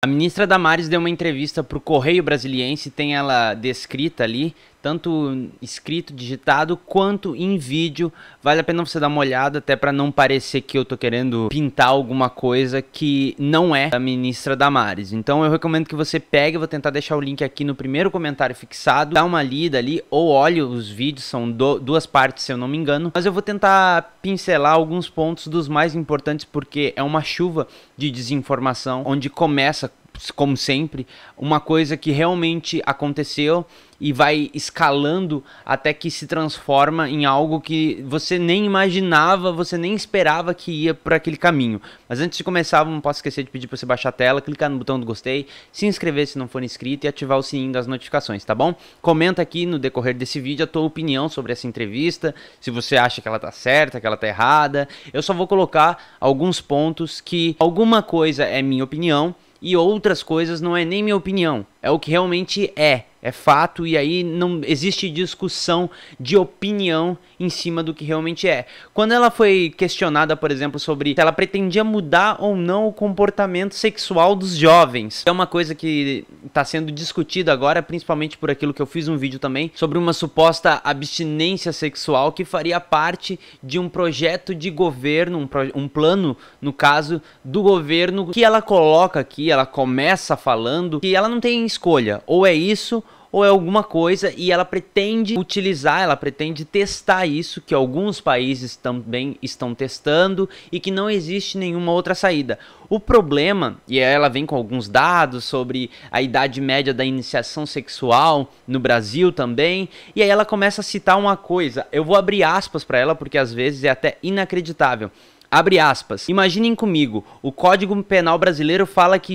A ministra Damares deu uma entrevista para o Correio Brasiliense, tem ela descrita ali, tanto escrito, digitado, quanto em vídeo. Vale a pena você dar uma olhada, até para não parecer que eu tô querendo pintar alguma coisa que não é da ministra Damares. Então eu recomendo que você pegue, vou tentar deixar o link aqui no primeiro comentário fixado, dá uma lida ali, ou olhe os vídeos, são duas partes se eu não me engano. Mas eu vou tentar pincelar alguns pontos dos mais importantes, porque é uma chuva de desinformação, onde começa, como sempre, uma coisa que realmente aconteceu e vai escalando até que se transforma em algo que você nem imaginava, você nem esperava que ia por aquele caminho. Mas antes de começar, não posso esquecer de pedir para você baixar a tela, clicar no botão do gostei, se inscrever se não for inscrito e ativar o sininho das notificações, tá bom? Comenta aqui no decorrer desse vídeo a tua opinião sobre essa entrevista, se você acha que ela tá certa, que ela tá errada. Eu só vou colocar alguns pontos que alguma coisa é minha opinião e outras coisas não é nem minha opinião, é o que realmente é fato, e aí não existe discussão de opinião em cima do que realmente é. Quando ela foi questionada, por exemplo, sobre se ela pretendia mudar ou não o comportamento sexual dos jovens, é uma coisa que está sendo discutida agora, principalmente por aquilo que eu fiz um vídeo também, sobre uma suposta abstinência sexual que faria parte de um projeto de governo, um plano, no caso, do governo, que ela coloca aqui, ela começa falando que ela não tem escolha, ou é isso ou é alguma coisa, e ela pretende utilizar, ela pretende testar isso, que alguns países também estão testando e que não existe nenhuma outra saída. O problema, e aí ela vem com alguns dados sobre a idade média da iniciação sexual no Brasil também, e aí ela começa a citar uma coisa, eu vou abrir aspas para ela porque às vezes é até inacreditável. Abre aspas. Imaginem comigo, o Código Penal brasileiro fala que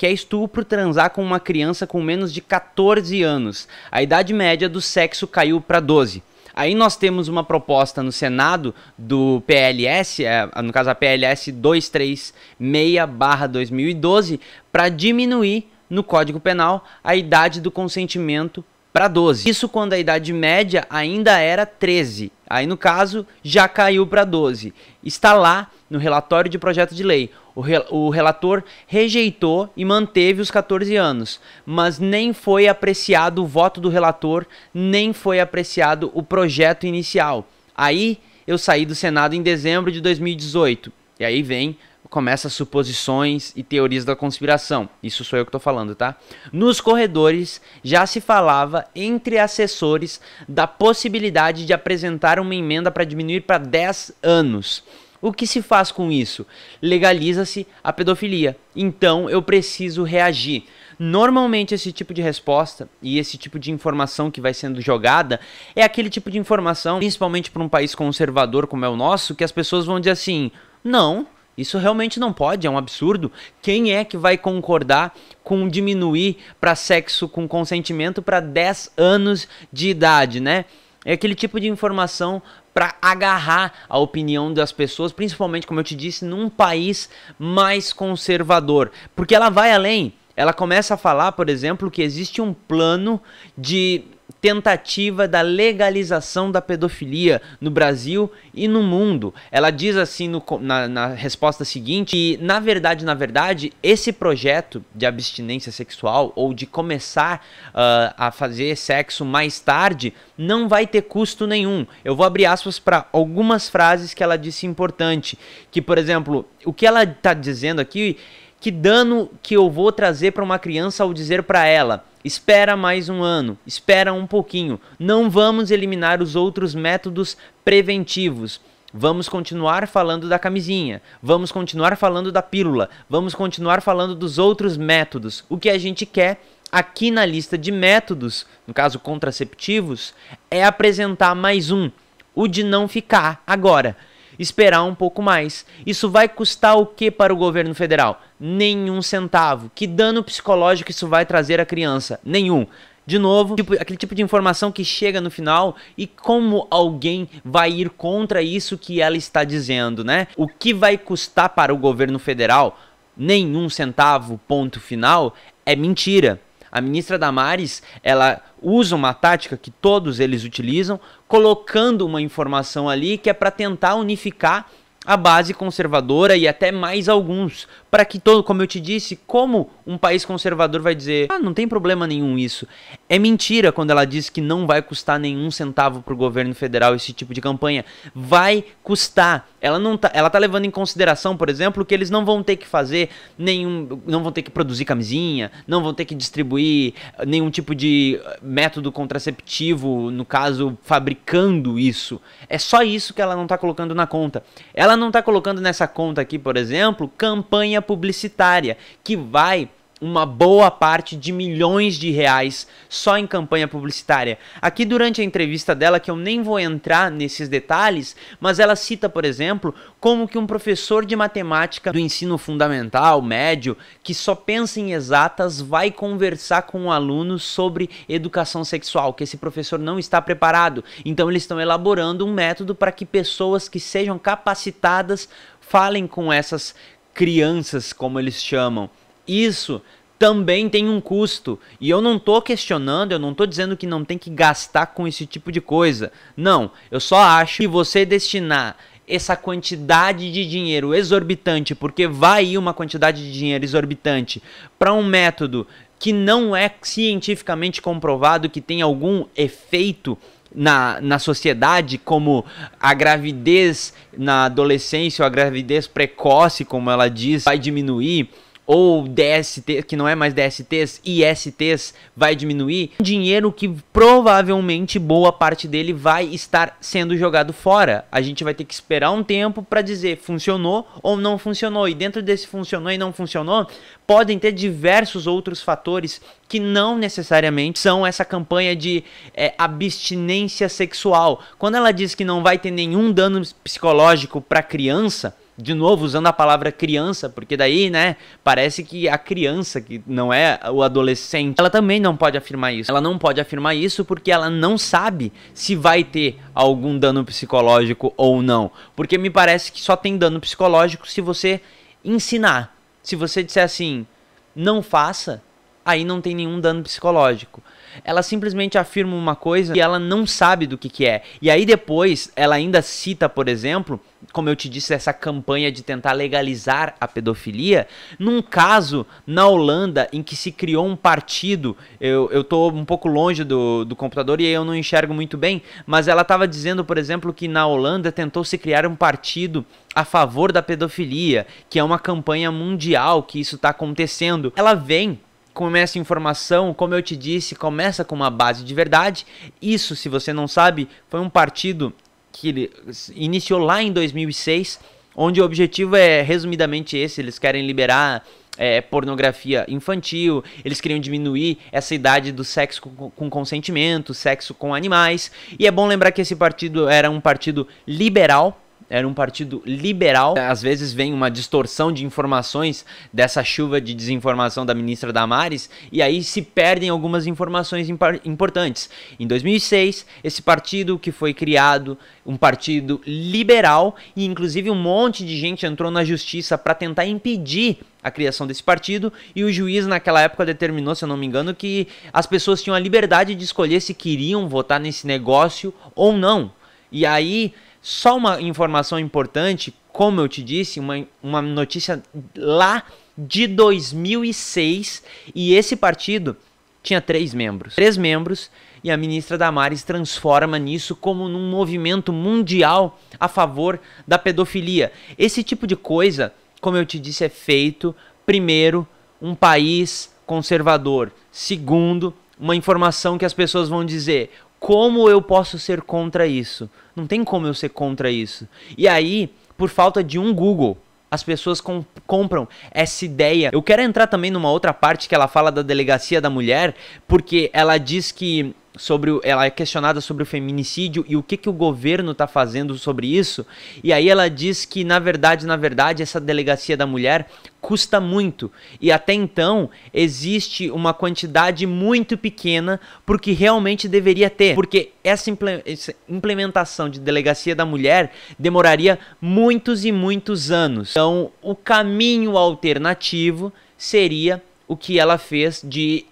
é estupro transar com uma criança com menos de 14 anos. A idade média do sexo caiu para 12. Aí nós temos uma proposta no Senado do PLS, no caso a PLS 236/2012, para diminuir no Código Penal a idade do consentimento para 12. Isso quando a idade média ainda era 13. Aí no caso já caiu para 12. Está lá no relatório de projeto de lei. O relator rejeitou e manteve os 14 anos, mas nem foi apreciado o voto do relator, nem foi apreciado o projeto inicial. Aí eu saí do Senado em dezembro de 2018. E aí começa suposições e teorias da conspiração. Isso sou eu que estou falando, tá? Nos corredores já se falava entre assessores da possibilidade de apresentar uma emenda para diminuir para 10 anos. O que se faz com isso? Legaliza-se a pedofilia. Então eu preciso reagir. Normalmente esse tipo de resposta e esse tipo de informação que vai sendo jogada é aquele tipo de informação, principalmente para um país conservador como é o nosso, que as pessoas vão dizer assim, não, isso realmente não pode, é um absurdo. Quem é que vai concordar com diminuir para sexo com consentimento para 10 anos de idade, né? É aquele tipo de informação para agarrar a opinião das pessoas, principalmente, como eu te disse, num país mais conservador. Porque ela vai além, ela começa a falar, por exemplo, que existe um plano de tentativa da legalização da pedofilia no Brasil e no mundo. Ela diz assim na resposta seguinte que, na verdade, esse projeto de abstinência sexual ou de começar a fazer sexo mais tarde não vai ter custo nenhum. Eu vou abrir aspas para algumas frases que ela disse importante, que, por exemplo, o que ela está dizendo aqui, que dano que eu vou trazer para uma criança ao dizer para ela, espera mais um ano, espera um pouquinho, não vamos eliminar os outros métodos preventivos. Vamos continuar falando da camisinha, vamos continuar falando da pílula, vamos continuar falando dos outros métodos. O que a gente quer aqui na lista de métodos, no caso contraceptivos, é apresentar mais um, o de não ficar agora. Esperar um pouco mais. Isso vai custar o que para o governo federal? Nenhum centavo. Que dano psicológico isso vai trazer à criança? Nenhum. De novo, aquele tipo de informação que chega no final e como alguém vai ir contra isso que ela está dizendo, né? O que vai custar para o governo federal? Nenhum centavo, ponto final, é mentira. A ministra Damares, ela usa uma tática que todos eles utilizam, colocando uma informação ali que é para tentar unificar a base conservadora e até mais alguns, para que todo, como eu te disse, como um país conservador vai dizer, ah, não tem problema nenhum isso. É mentira quando ela diz que não vai custar nenhum centavo para o governo federal esse tipo de campanha. Vai custar. Ela tá levando em consideração, por exemplo, que eles não vão ter que fazer não vão ter que produzir camisinha, não vão ter que distribuir nenhum tipo de método contraceptivo, no caso, fabricando isso. É só isso que ela não tá colocando na conta. Ela não tá colocando nessa conta aqui, por exemplo, campanha publicitária, que vai uma boa parte de milhões de reais só em campanha publicitária. Aqui durante a entrevista dela, que eu nem vou entrar nesses detalhes, mas ela cita, por exemplo, como que um professor de matemática do ensino fundamental, médio, que só pensa em exatas, vai conversar com um aluno sobre educação sexual, que esse professor não está preparado. Então eles estão elaborando um método para que pessoas que sejam capacitadas falem com essas crianças, como eles chamam. Isso também tem um custo, e eu não tô questionando, eu não tô dizendo que não tem que gastar com esse tipo de coisa. Não, eu só acho que você destinar essa quantidade de dinheiro exorbitante, porque vai ir uma quantidade de dinheiro exorbitante, para um método que não é cientificamente comprovado que tem algum efeito na sociedade, como a gravidez na adolescência ou a gravidez precoce, como ela diz, vai diminuir, ou DST, que não é mais DSTs, ISTs, vai diminuir, dinheiro que provavelmente boa parte dele vai estar sendo jogado fora. A gente vai ter que esperar um tempo para dizer funcionou ou não funcionou. E dentro desse funcionou e não funcionou, podem ter diversos outros fatores que não necessariamente são essa campanha de abstinência sexual. Quando ela diz que não vai ter nenhum dano psicológico para a criança, de novo, usando a palavra criança, porque daí, né, parece que a criança, que não é o adolescente, ela também não pode afirmar isso. Ela não pode afirmar isso porque ela não sabe se vai ter algum dano psicológico ou não. Porque me parece que só tem dano psicológico se você ensinar. Se você disser assim, não faça, aí não tem nenhum dano psicológico. Ela simplesmente afirma uma coisa que ela não sabe do que é. E aí depois ela ainda cita, por exemplo, como eu te disse, essa campanha de tentar legalizar a pedofilia, num caso na Holanda em que se criou um partido. Eu tô um pouco longe do computador e eu não enxergo muito bem, mas ela estava dizendo, por exemplo, que na Holanda tentou se criar um partido a favor da pedofilia, que é uma campanha mundial que isso está acontecendo. Ela vem com essa informação, como eu te disse, começa com uma base de verdade. Isso, se você não sabe, foi um partido que ele iniciou lá em 2006, onde o objetivo é resumidamente esse: eles querem liberar pornografia infantil, eles queriam diminuir essa idade do sexo com consentimento, sexo com animais. E é bom lembrar que esse partido era um partido liberal. Era um partido liberal. Às vezes vem uma distorção de informações dessa chuva de desinformação da ministra Damares, e aí se perdem algumas informações importantes. Em 2006, esse partido que foi criado, um partido liberal, e inclusive um monte de gente entrou na justiça para tentar impedir a criação desse partido, e o juiz naquela época determinou, se eu não me engano, que as pessoas tinham a liberdade de escolher se queriam votar nesse negócio ou não. E aí, só uma informação importante, como eu te disse, uma notícia lá de 2006, e esse partido tinha 3 membros. 3 membros, e a ministra Damares transforma nisso como num movimento mundial a favor da pedofilia. Esse tipo de coisa, como eu te disse, é feito, primeiro, um país conservador. Segundo, uma informação que as pessoas vão dizer: como eu posso ser contra isso? Não tem como eu ser contra isso. E aí, por falta de um Google, as pessoas compram essa ideia. Eu quero entrar também numa outra parte que ela fala da delegacia da mulher, porque ela diz que ela é questionada sobre o feminicídio e o que o governo está fazendo sobre isso. E aí ela diz que, na verdade, essa delegacia da mulher custa muito. E até então existe uma quantidade muito pequena porque realmente deveria ter. Porque essa implementação de delegacia da mulher demoraria muitos e muitos anos. Então, o caminho alternativo seria o que ela fez de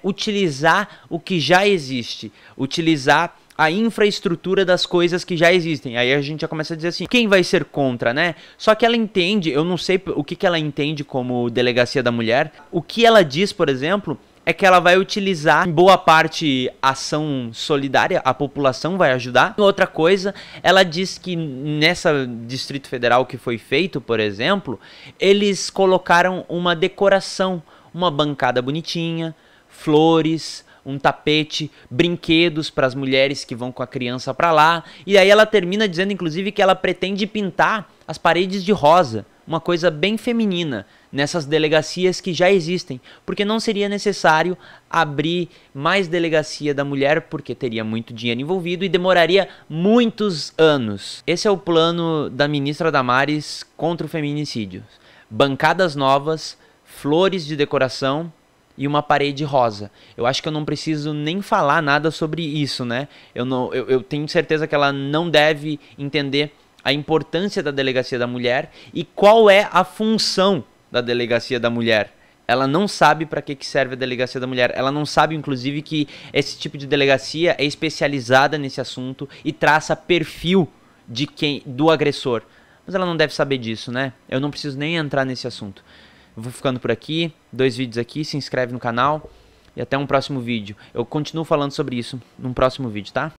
utilizar o que já existe, utilizar a infraestrutura das coisas que já existem. Aí a gente já começa a dizer assim, quem vai ser contra, né? Só que ela entende, eu não sei o que ela entende como delegacia da mulher. O que ela diz, por exemplo, é que ela vai utilizar em boa parte ação solidária, a população vai ajudar. Outra coisa, ela diz que nessa Distrito Federal que foi feito, por exemplo, eles colocaram uma decoração, uma bancada bonitinha, flores, um tapete, brinquedos para as mulheres que vão com a criança para lá. E aí ela termina dizendo, inclusive, que ela pretende pintar as paredes de rosa, uma coisa bem feminina, nessas delegacias que já existem, porque não seria necessário abrir mais delegacia da mulher, porque teria muito dinheiro envolvido e demoraria muitos anos. Esse é o plano da ministra Damares contra o feminicídio. Bancadas novas, flores de decoração e uma parede rosa. Eu acho que eu não preciso nem falar nada sobre isso, né? Eu tenho certeza que ela não deve entender a importância da delegacia da mulher e qual é a função da delegacia da mulher. Ela não sabe para que serve a delegacia da mulher. Ela não sabe, inclusive, que esse tipo de delegacia é especializada nesse assunto e traça perfil do agressor. Mas ela não deve saber disso, né? Eu não preciso nem entrar nesse assunto. Eu vou ficando por aqui, 2 vídeos aqui, se inscreve no canal e até um próximo vídeo. Eu continuo falando sobre isso num próximo vídeo, tá?